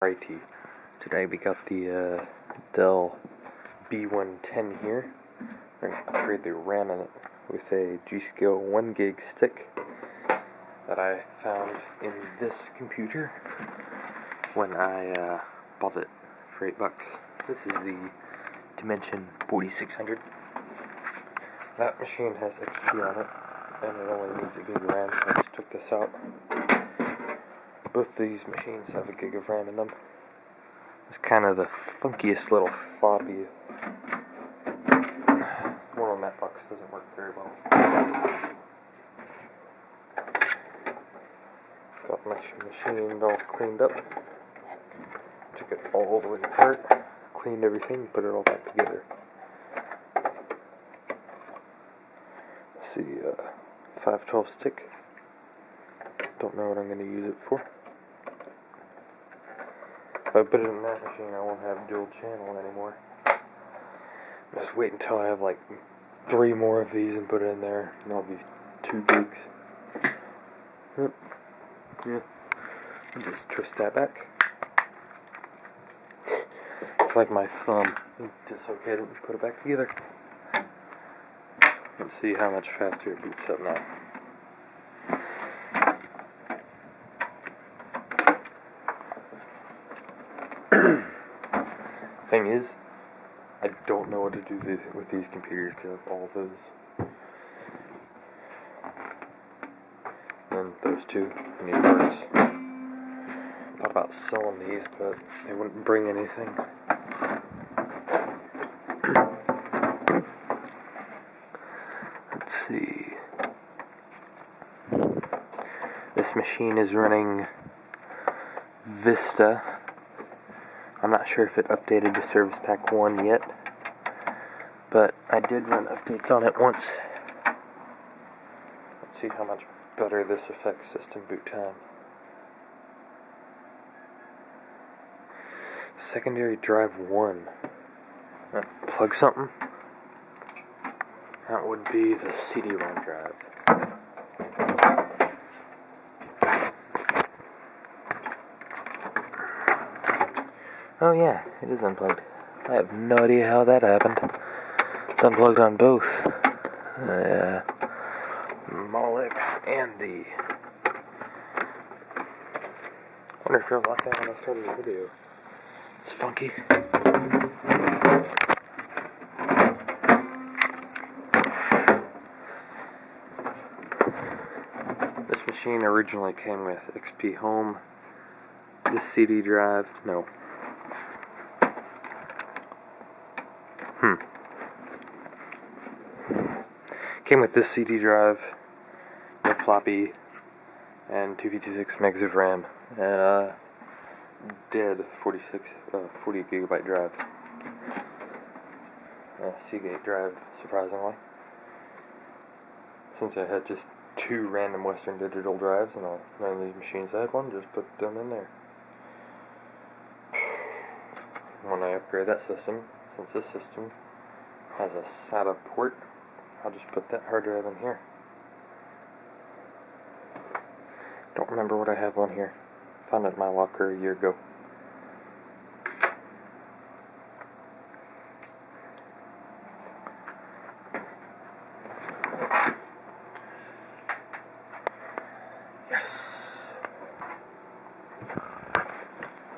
Righty. Today we got the Dell B110 here. We're going to upgrade the RAM in it with a G-Skill 1 gig stick that I found in this computer when I bought it for $8. This is the Dimension 4600. That machine has XP on it, and it only needs a gig of RAM, so I just took this out. Both these machines have a gig of RAM in them. It's kind of the funkiest little floppy. One on that box doesn't work very well. Got my machine all cleaned up. Took it all the way apart, cleaned everything, put it all back together. Let's see, 512 stick. Don't know what I'm going to use it for. If I put it in that machine, I won't have dual channel anymore. Just wait until I have like 3 more of these and put it in there, and that'll be 2 gigs. Yep. Yeah. I'll just twist that back. It's like my thumb. Dislocate it and put it back together. Let's see how much faster it boots up now. Thing is, I don't know what to do with these computers because of all those. And those two, I need parts. Thought about selling these, but they wouldn't bring anything. Let's see. This machine is running Vista. I'm not sure if it updated to Service Pack 1 yet, but I did run updates on it once. Let's see how much better this affects system boot time. Secondary drive 1. Plug something. That would be the CD-ROM drive. Oh yeah, it is unplugged. I have no idea how that happened. It's unplugged on both. Model X and the... I wonder if it was locked down when I started the video. It's funky. This machine originally came with XP Home. This CD drive, no. Came with this CD drive, the floppy, and 256 megs of RAM, and dead 40 gigabyte drive. Seagate drive, surprisingly. Since I had just 2 random Western Digital drives, and none of these machines had one, just put them in there. When I upgrade that system, since this system has a SATA port, I'll just put that hard drive in here. Don't remember what I have on here. Found it in my locker a year ago. Yes!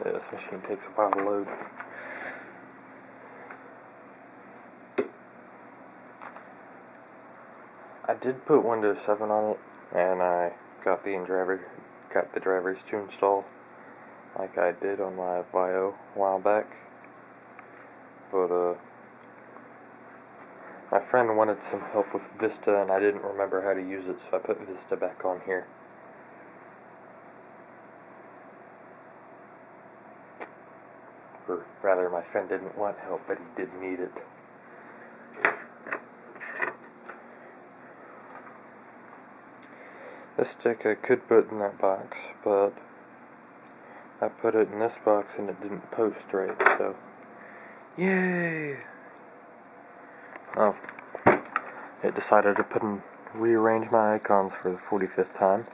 Yeah, this machine takes a while to load. I did put Windows 7 on it, and I got the drivers to install, like I did on my Vio a while back. But my friend wanted some help with Vista, and I didn't remember how to use it, so I put Vista back on here. Or rather, my friend didn't want help, but he did need it. This stick I could put in that box, but I put it in this box and it didn't post right, so yay! Oh, it decided to rearrange my icons for the 45th time.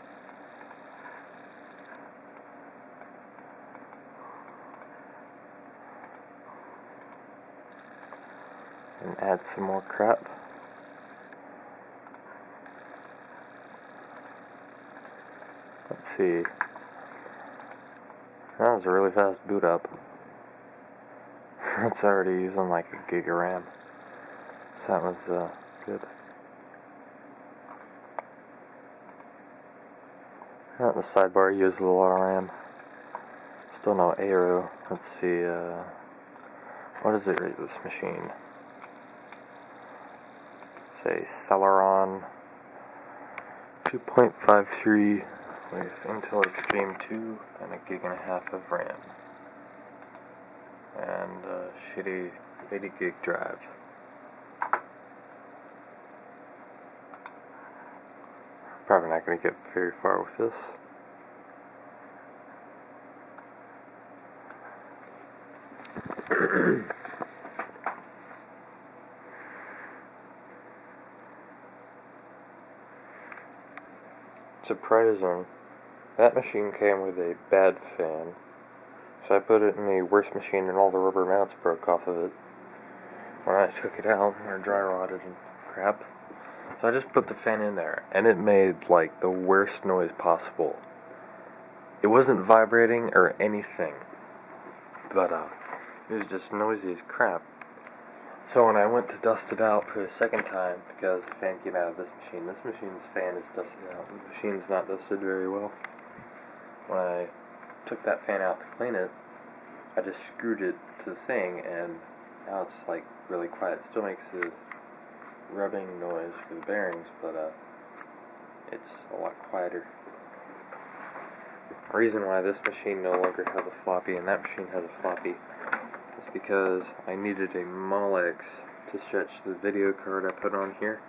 and add some more crap. Let's see. That was a really fast boot up. It's already using like a gig of RAM. So that was good. The sidebar uses a lot of RAM. Still no aero. Let's see, what does it rate this machine? Say Celeron 2.53 with Intel Extreme 2 and a gig and a half of RAM. And a shitty 80 gig drive. Probably not going to get very far with this. Surprising, that machine came with a bad fan, so I put it in the worst machine and all the rubber mounts broke off of it when I took it out or dry rotted and crap. So I just put the fan in there and it made like the worst noise possible. It wasn't vibrating or anything, but it was just noisy as crap. So when I went to dust it out for the second time, because the fan came out of this machine's fan is dusted out. The machine's not dusted very well. When I took that fan out to clean it, I just screwed it to the thing, and now it's like really quiet. It still makes a rubbing noise for the bearings, but it's a lot quieter. The reason why this machine no longer has a floppy and that machine has a floppy is because I needed a Molex to stretch the video card I put on here,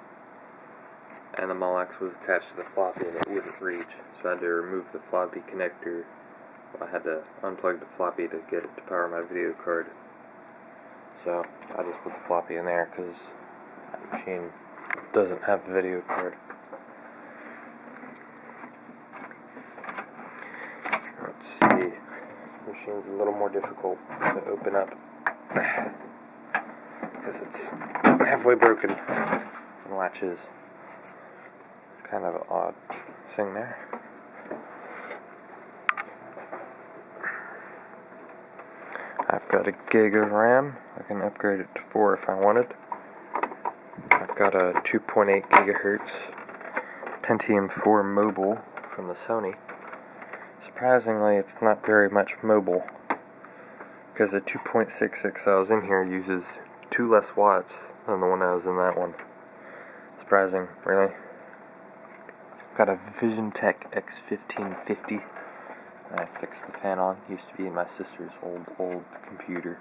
and the Molex was attached to the floppy and it wouldn't reach, so I had to remove the floppy connector. I had to unplug the floppy to get it to power my video card. So I just put the floppy in there because that machine doesn't have a video card. Let's see. The machine's a little more difficult to open up because it's halfway broken and latches. Kind of an odd thing there. I've got a gig of RAM. I can upgrade it to 4 if I wanted. I've got a 2.8 gigahertz Pentium 4 mobile from the Sony. Surprisingly, it's not very much mobile, because the 2.66 I was in here uses 2 less watts than the one I was in that one. Surprising, really. Got a VisionTech X1550 that I fixed the fan on. Used to be in my sister's old computer,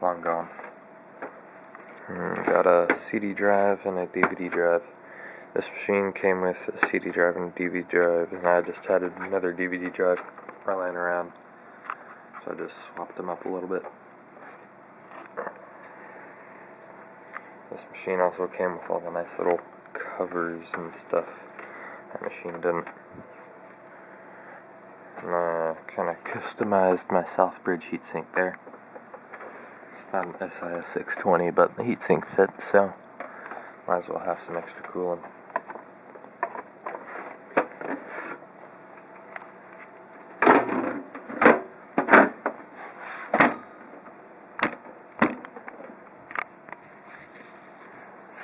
long gone. Got a CD drive and a DVD drive. This machine came with a CD drive and a DVD drive, and I just added another DVD drive lying around, so I just swapped them up a little bit. This machine also came with all the nice little covers and stuff. That machine didn't. And kind of customized my Southbridge heatsink there. It's not an SIS 620, but the heatsink fits, so might as well have some extra cooling.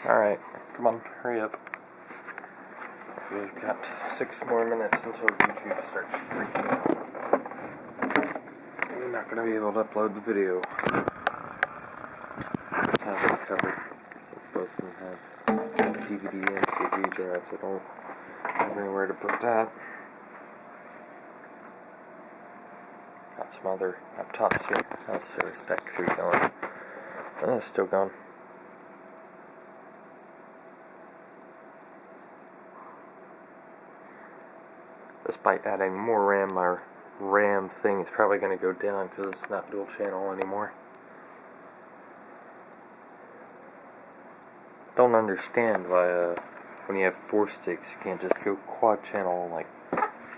Alright, come on, hurry up. We've got 6 more minutes until YouTube starts freaking out. I'm not going to be able to upload the video. Let's have this covered, since both of them have DVD and CD drives. I don't have anywhere to put that. Got some other laptops here. How's Service Pack 3 going? It's still going. Despite adding more RAM, my RAM thing is probably going to go down because it's not dual channel anymore. Don't understand why when you have 4 sticks you can't just go quad channel and like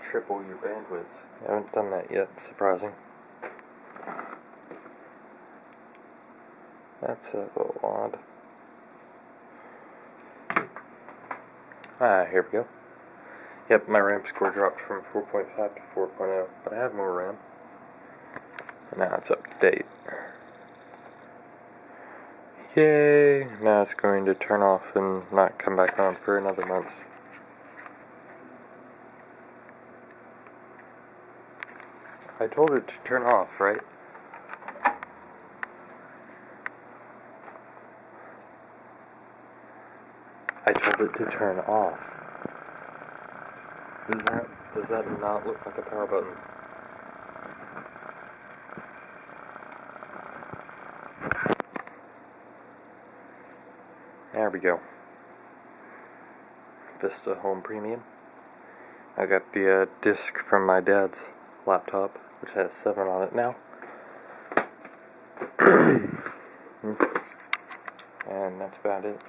triple your bandwidth. I haven't done that yet, surprising. That's a little odd. Here we go. Yep, my RAM score dropped from 4.5 to 4.0, but I have more RAM. So now it's up to date. Yay! Now it's going to turn off and not come back on for another month. I told it to turn off, right? I told it to turn off. Does that not look like a power button? There we go. Vista Home Premium. I got the disc from my dad's laptop, which has 7 on it now. And that's about it.